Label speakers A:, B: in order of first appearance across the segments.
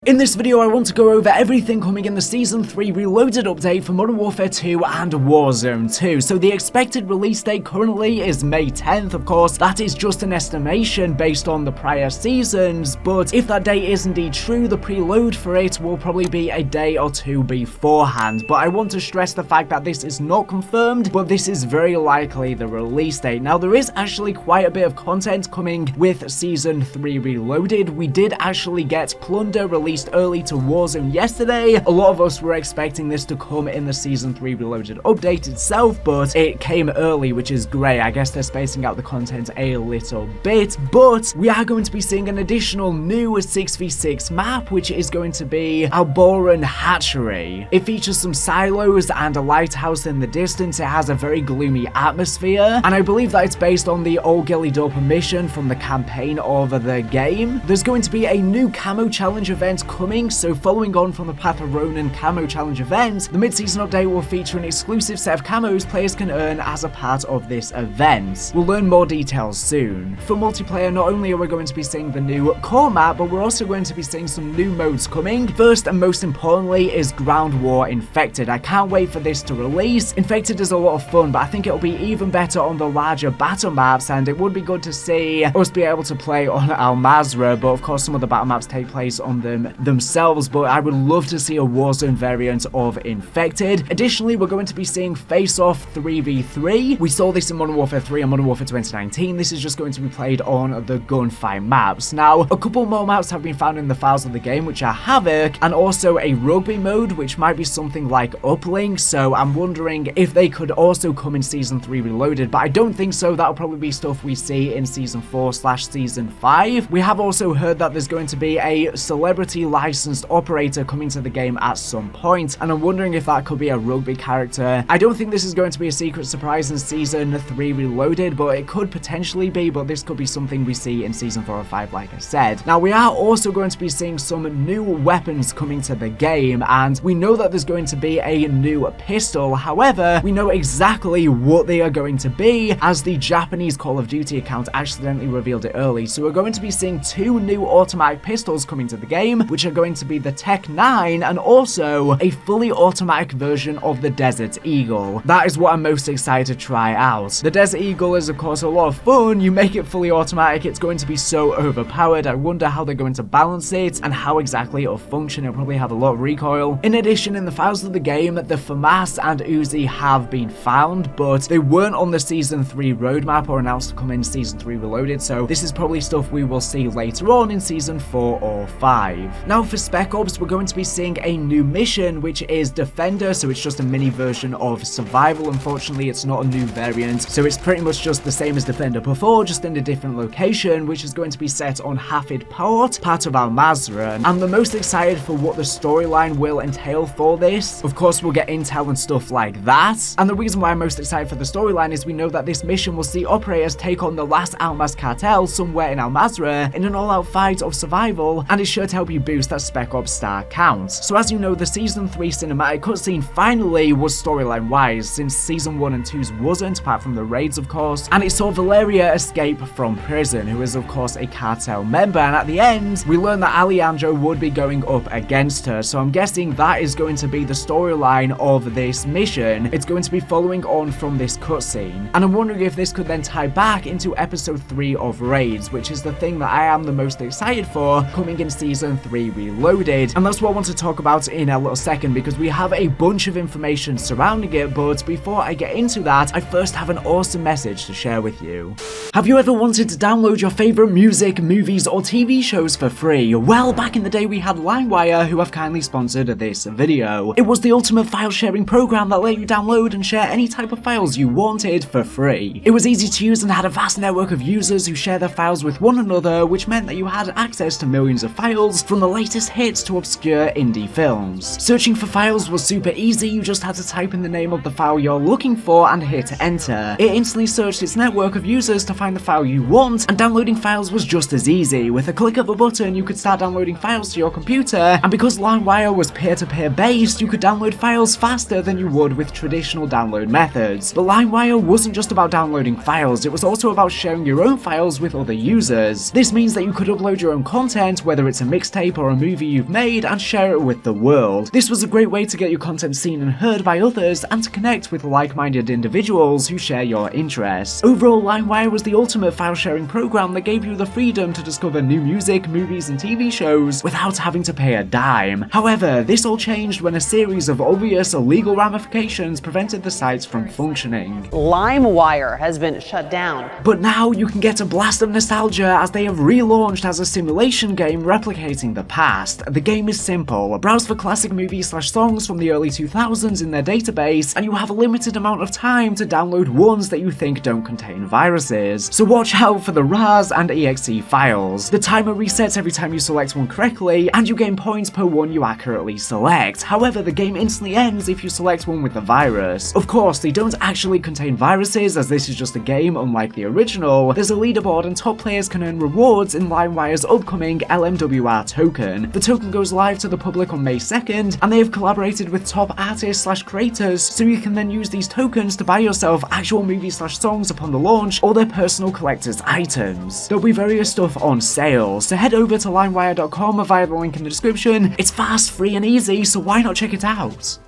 A: In this video I want to go over everything coming in the Season 3 Reloaded update for Modern Warfare 2 and Warzone 2. So the expected release date currently is May 10th, of course. That is just an estimation based on the prior seasons, but if that date is indeed true, the preload for it will probably be a day or two beforehand. But I want to stress the fact that this is not confirmed, but this is very likely the release date. Now there is actually quite a bit of content coming with Season 3 Reloaded. We did actually get Plunder released early to Warzone yesterday. A lot of us were expecting this to come in the Season 3 Reloaded update itself, but it came early, which is great. I guess they're spacing out the content a little bit, but we are going to be seeing an additional new 6v6 map, which is going to be Alboran Hatchery. It features some silos and a lighthouse in the distance. It has a very gloomy atmosphere, and I believe that it's based on the old Gilly Doper mission from the campaign of the game. There's going to be a new camo challenge event coming, so following on from the Path of Ronin camo challenge event, the mid-season update will feature an exclusive set of camos players can earn as a part of this event. We'll learn more details soon. For multiplayer, not only are we going to be seeing the new core map, but we're also going to be seeing some new modes coming. First and most importantly is Ground War Infected. I can't wait for this to release. Infected is a lot of fun, but I think it'll be even better on the larger battle maps, and it would be good to see us be able to play on Al Mazrah, but of course some of the battle maps take place on them themselves, but I would love to see a Warzone variant of Infected. Additionally, we're going to be seeing Face Off 3v3. We saw this in Modern Warfare 3 and Modern Warfare 2019. This is just going to be played on the gunfight maps. Now, a couple more maps have been found in the files of the game, which are Havoc, and also a rugby mode, which might be something like Uplink, so I'm wondering if they could also come in Season 3 Reloaded, but I don't think so. That'll probably be stuff we see in Season 4/Season 5. We have also heard that there's going to be a celebrity licensed operator coming to the game at some point, and I'm wondering if that could be a rugby character. I don't think this is going to be a secret surprise in Season 3 Reloaded, but it could potentially be, but this could be something we see in Season 4 or 5, like I said. Now, we are also going to be seeing some new weapons coming to the game, and we know that there's going to be a new pistol. However, we know exactly what they are going to be, as the Japanese Call of Duty account accidentally revealed it early. So we're going to be seeing two new automatic pistols coming to the game, which are going to be the Tech 9 and also a fully automatic version of the Desert Eagle. That is what I'm most excited to try out. The Desert Eagle is of course a lot of fun. You make it fully automatic, it's going to be so overpowered. I wonder how they're going to balance it and how exactly it'll function. It'll probably have a lot of recoil. In addition, in the files of the game, the FAMAS and Uzi have been found, but they weren't on the Season 3 roadmap or announced to come in Season 3 Reloaded, so this is probably stuff we will see later on in Season 4 or 5. Now for Spec Ops, we're going to be seeing a new mission, which is Defender, so it's just a mini version of Survival. Unfortunately, it's not a new variant, so it's pretty much just the same as Defender before, just in a different location, which is going to be set on Hafid Port, part of Al Mazrah. I'm the most excited for what the storyline will entail for this. Of course, we'll get intel and stuff like that, and the reason why I'm most excited for the storyline is we know that this mission will see operators take on the last Almaz cartel somewhere in Al Mazrah in an all-out fight of survival, and it's sure to help you boost that Spec Ops star count. So as you know, the Season 3 cinematic cutscene finally was storyline-wise, since Season 1 and 2's wasn't, apart from the raids of course, and it saw Valeria escape from prison, who is of course a cartel member, and at the end, we learned that Alejandro would be going up against her, so I'm guessing that is going to be the storyline of this mission. It's going to be following on from this cutscene, and I'm wondering if this could then tie back into Episode 3 of Raids, which is the thing that I am the most excited for coming in Season 3 Reloaded, and that's what I want to talk about in a little second, because we have a bunch of information surrounding it, but before I get into that, I first have an awesome message to share with you. Have you ever wanted to download your favorite music, movies, or TV shows for free? Well, back in the day we had Limewire, who have kindly sponsored this video. It was the ultimate file sharing program that let you download and share any type of files you wanted for free. It was easy to use and had a vast network of users who share their files with one another, which meant that you had access to millions of files, from the latest hits to obscure indie films. Searching for files was super easy. You just had to type in the name of the file you're looking for and hit enter. It instantly searched its network of users to find the file you want, and downloading files was just as easy. With a click of a button, you could start downloading files to your computer, and because Limewire was peer-to-peer based, you could download files faster than you would with traditional download methods. But Limewire wasn't just about downloading files, it was also about sharing your own files with other users. This means that you could upload your own content, whether it's a mixtape or a movie you've made and share it with the world. This was a great way to get your content seen and heard by others and to connect with like-minded individuals who share your interests. Overall, Limewire was the ultimate file sharing program that gave you the freedom to discover new music, movies and TV shows without having to pay a dime. However, this all changed when a series of obvious illegal ramifications prevented the sites from functioning.
B: Limewire has been shut down.
A: But now you can get a blast of nostalgia as they have relaunched as a simulation game replicating the past. The game is simple. Browse for classic movies/songs from the early 2000s in their database, and you have a limited amount of time to download ones that you think don't contain viruses. So watch out for the RARs and EXE files. The timer resets every time you select one correctly, and you gain points per one you accurately select. However, the game instantly ends if you select one with the virus. Of course, they don't actually contain viruses, as this is just a game unlike the original. There's a leaderboard and top players can earn rewards in Limewire's upcoming LMWR token. The token goes live to the public on May 2nd, and they have collaborated with top artists/creators, so you can then use these tokens to buy yourself actual movies/songs upon the launch or their personal collector's items. There'll be various stuff on sale, so head over to limewire.com via the link in the description. It's fast, free and easy, so why not check it out?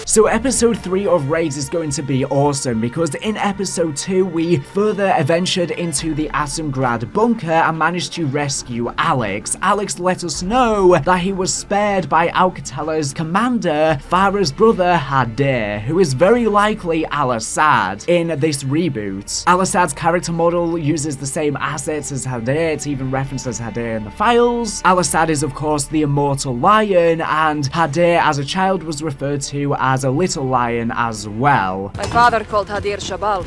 A: So episode 3 of Raids is going to be awesome because in episode 2 we further ventured into the Atomgrad bunker and managed to rescue Alex. Alex let us know that he was spared by Alcatala's commander, Farah's brother Hadir, who is very likely Al-Assad in this reboot. Al-Assad's character model uses the same assets as Hadir, it's even referenced as Hadir in the files. Al-Assad is of course the immortal lion, and Hadir as a child was referred to as a little lion as well.
C: My father called Hadir Shabal.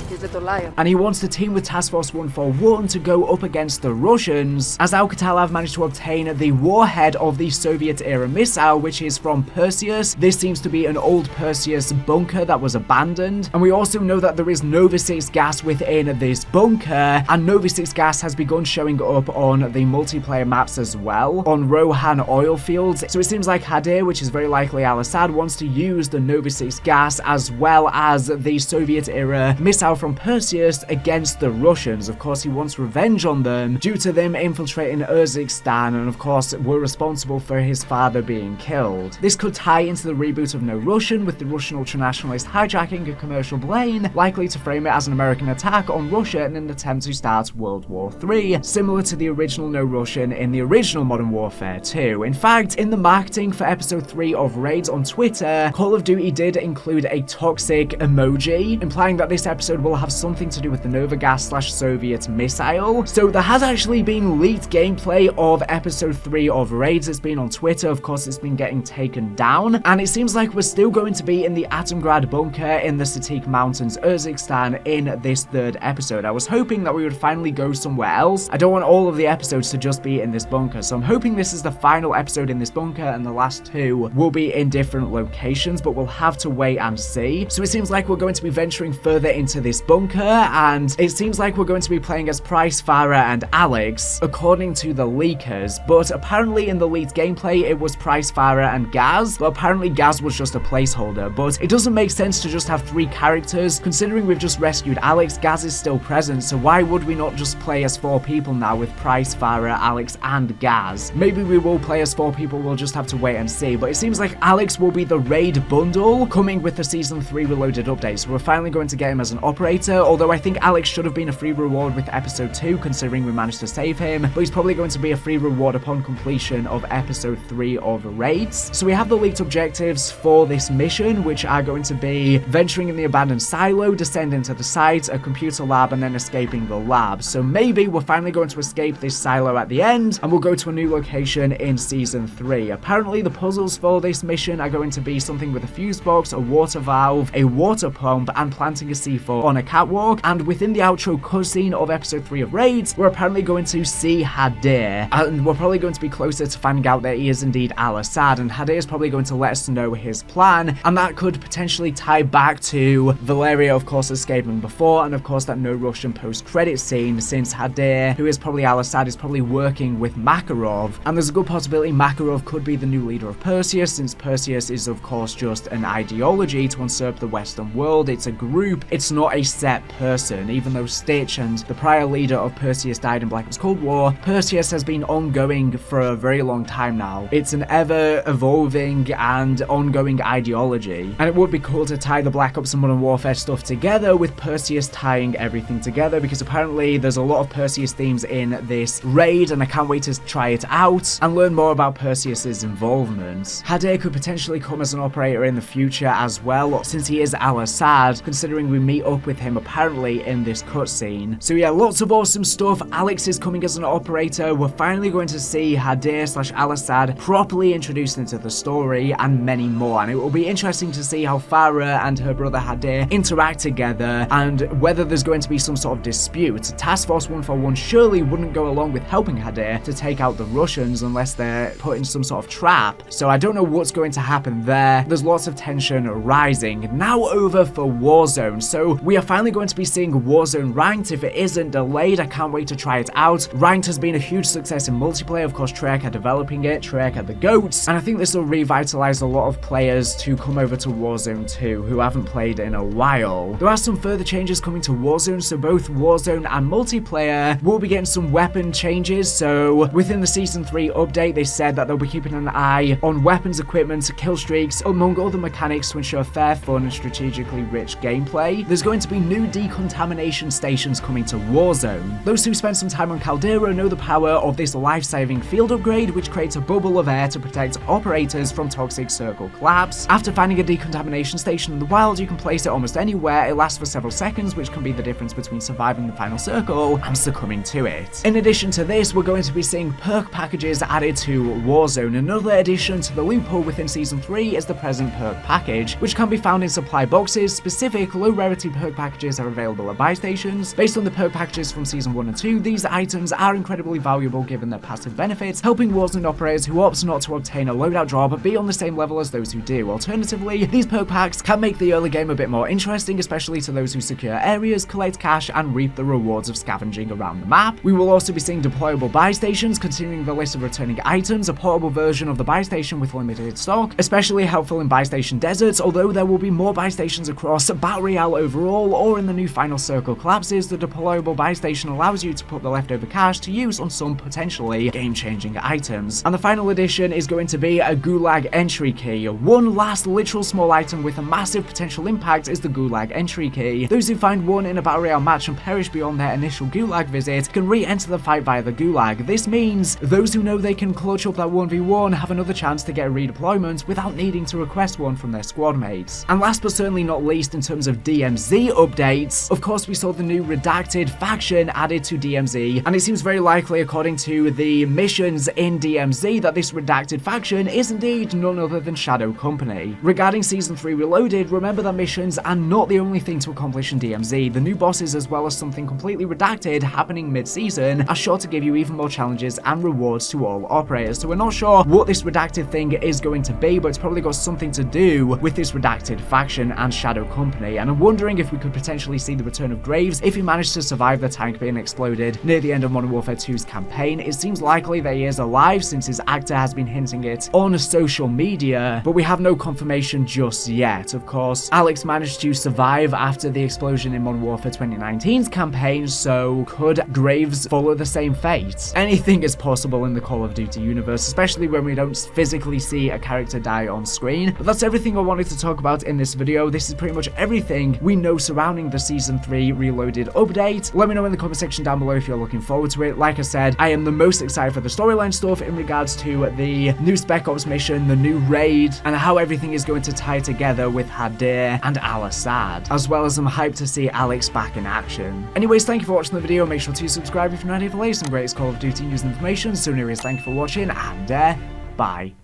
C: His little lion.
A: And he wants to team with Task Force 141 to go up against the Russians, as Alcatal have managed to obtain the warhead of the Soviet-era missile, which is from Perseus. This seems to be an old Perseus bunker that was abandoned. And we also know that there is Nova 6 gas within this bunker, and Nova 6 gas has begun showing up on the multiplayer maps as well, on Rohan oil fields. So it seems like Hadir, which is very likely Al-Assad, wants to use the Nova 6 gas as well as the Soviet-era missile from Perseus against the Russians. Of course, he wants revenge on them due to them infiltrating Urzikstan, and of course were responsible for his father being killed. This could tie into the reboot of No Russian, with the Russian ultranationalist hijacking a commercial plane, likely to frame it as an American attack on Russia in an attempt to start World War III, similar to the original No Russian in the original Modern Warfare 2. In fact, in the marketing for episode 3 of Raids on Twitter, Call of Duty did include a toxic emoji, implying that this episode will have something to do with the Novagas/Soviet missile. So there has actually been leaked gameplay of episode 3 of Raids. It's been on Twitter, of course it's been getting taken down, and it seems like we're still going to be in the Atomgrad bunker in the Satik Mountains, Urzikstan in this 3rd episode. I was hoping that we would finally go somewhere else. I don't want all of the episodes to just be in this bunker, so I'm hoping this is the final episode in this bunker and the last 2 will be in different locations, but we'll have to wait and see. So it seems like we're going to be venturing further into this bunker, and it seems like we're going to be playing as Price, Farah and Alex according to the leakers, but apparently in the leaked gameplay it was Price, Farah and Gaz, but apparently Gaz was just a placeholder. But it doesn't make sense to just have 3 characters considering we've just rescued Alex. Gaz is still present, so why would we not just play as 4 people now with Price, Farah, Alex and Gaz? Maybe we will play as 4 people, we'll just have to wait and see. But it seems like Alex will be the raid bundle coming with the season 3 reloaded update, so we're finally going to get him as an operator, although I think Alex should have been a free reward with episode 2 considering we managed to save him, but he's probably going to be a free reward upon completion of episode 3 of Raids. So we have the leaked objectives for this mission, which are going to be venturing in the abandoned silo, descending to the site, a computer lab, and then escaping the lab. So maybe we're finally going to escape this silo at the end, and we'll go to a new location in season 3. Apparently the puzzles for this mission are going to be something with a fuse box, a water valve, a water pump, and planting a C4 on a catwalk. And within the outro cutscene of episode 3 of Raids, we're apparently going to see Hadir, and we're probably going to be closer to finding out that he is indeed Al-Assad, and Hadir is probably going to let us know his plan, and that could potentially tie back to Valeria, of course, escaping before, and of course that No Russian post-credit scene, since Hadir, who is probably Al-Assad, is probably working with Makarov, and there's a good possibility Makarov could be the new leader of Perseus, since Perseus is of course just an ideology to usurp the Western world. It's a group, it's not a set person. Even though Stitch and the prior leader of Perseus died in Black Ops Cold War, Perseus has been ongoing for a very long time now. It's an ever-evolving and ongoing ideology, and it would be cool to tie the Black Ops and Modern Warfare stuff together with Perseus tying everything together, because apparently there's a lot of Perseus themes in this raid, and I can't wait to try it out and learn more about Perseus's involvement. Hadir could potentially come as an operator in the future as well, since he is Al-Assad, considering we meet up with him apparently in this cutscene. So yeah, lots of awesome stuff. Alex is coming as an operator. We're finally going to see Hadir / Al-Assad properly introduced into the story, and many more, and it will be interesting to see how Farah and her brother Hadir interact together, and whether there's going to be some sort of dispute. Task Force 141 surely wouldn't go along with helping Hadir to take out the Russians unless they're put in some sort of trap, so I don't know what's going to happen there. There's lots of tension rising. Now over for Warzone. So we are finally going to be seeing Warzone Ranked. If it isn't delayed, I can't wait to try it out. Ranked has been a huge success in multiplayer. Of course, Treyarch are developing it, Treyarch are the GOATs, and I think this will revitalize a lot of players to come over to Warzone 2 who haven't played in a while. There are some further changes coming to Warzone, so both Warzone and multiplayer will be getting some weapon changes. So within the Season 3 update, they said that they'll be keeping an eye on weapons, equipment, kill streaks, among other mechanics to ensure fair, fun, and strategically rich gameplay. There's going to be new decontamination stations coming to Warzone. Those who spent some time on Caldera know the power of this life-saving field upgrade, which creates a bubble of air to protect operators from toxic circle collapse. After finding a decontamination station in the wild, you can place it almost anywhere. It lasts for several seconds, which can be the difference between surviving the final circle and succumbing to it. In addition to this, we're going to be seeing perk packages added to Warzone. Another addition to the loophole within Season 3 is the present perk package, which can be found in supply boxes. Specific low-rarity perk packages are available at buy stations. Based on the perk packages from Season 1 and 2, these items are incredibly valuable given their passive benefits, helping Warzone operators who opt not to obtain a loadout drop be on the same level as those who do. Alternatively, these perk packs can make the early game a bit more interesting, especially to those who secure areas, collect cash, and reap the rewards of scavenging around the map. We will also be seeing deployable buy stations, continuing the list of returning items, a portable version of the buy station with limited stock, especially helpful in buy station deserts, although there will be more buy stations across Battle Royale overall or in the new final circle collapses. The deployable buy station allows you to put the leftover cash to use on some potentially game-changing items. And the final addition is going to be a Gulag entry key. One last literal small item with a massive potential impact is the Gulag entry key. Those who find one in a Battle Royale match and perish beyond their initial Gulag visit can re-enter the fight via the Gulag. This means those who know they can clutch up that 1v1 have another chance to get a redeployment without needing to request one from their squad mates. And last but certainly not least, in terms of DMZ updates, of course we saw the new redacted faction added to DMZ, and it seems very likely, according to the missions in DMZ, that this redacted faction is indeed none other than Shadow Company. Regarding Season 3 Reloaded, remember that missions are not the only thing to accomplish in DMZ. The new bosses, as well as something completely redacted happening mid-season, are sure to give you even more challenges and rewards to all operators. So we're not sure what this redacted thing is going to be, but it's probably got something to do with this redacted faction and Shadow Company, and I'm wondering if we could potentially see the return of Graves if he managed to survive the tank being exploded near the end of Modern Warfare 2's campaign. It seems likely that he is alive since his actor has been hinting it on social media, but we have no confirmation just yet. Of course, Alex managed to survive after the explosion in Modern Warfare 2019's campaign, so could Graves follow the same fate? Anything is possible in the Call of Duty universe, especially when we don't physically see a character die on screen. But that's everything I wanted to talk about in this video. This is pretty much everything we know surrounding the Season 3 Reloaded update. Let me know in the comment section down below if you're looking forward to it. Like I said, I am the most excited for the storyline stuff in regards to the new Spec Ops mission, the new raid, and how everything is going to tie together with Hadir and Al-Assad, as well as I'm hyped to see Alex back in action. Anyways, thank you for watching the video. Make sure to subscribe if you're not here for some greatest Call of Duty news and information. So anyways, thank you for watching, and bye.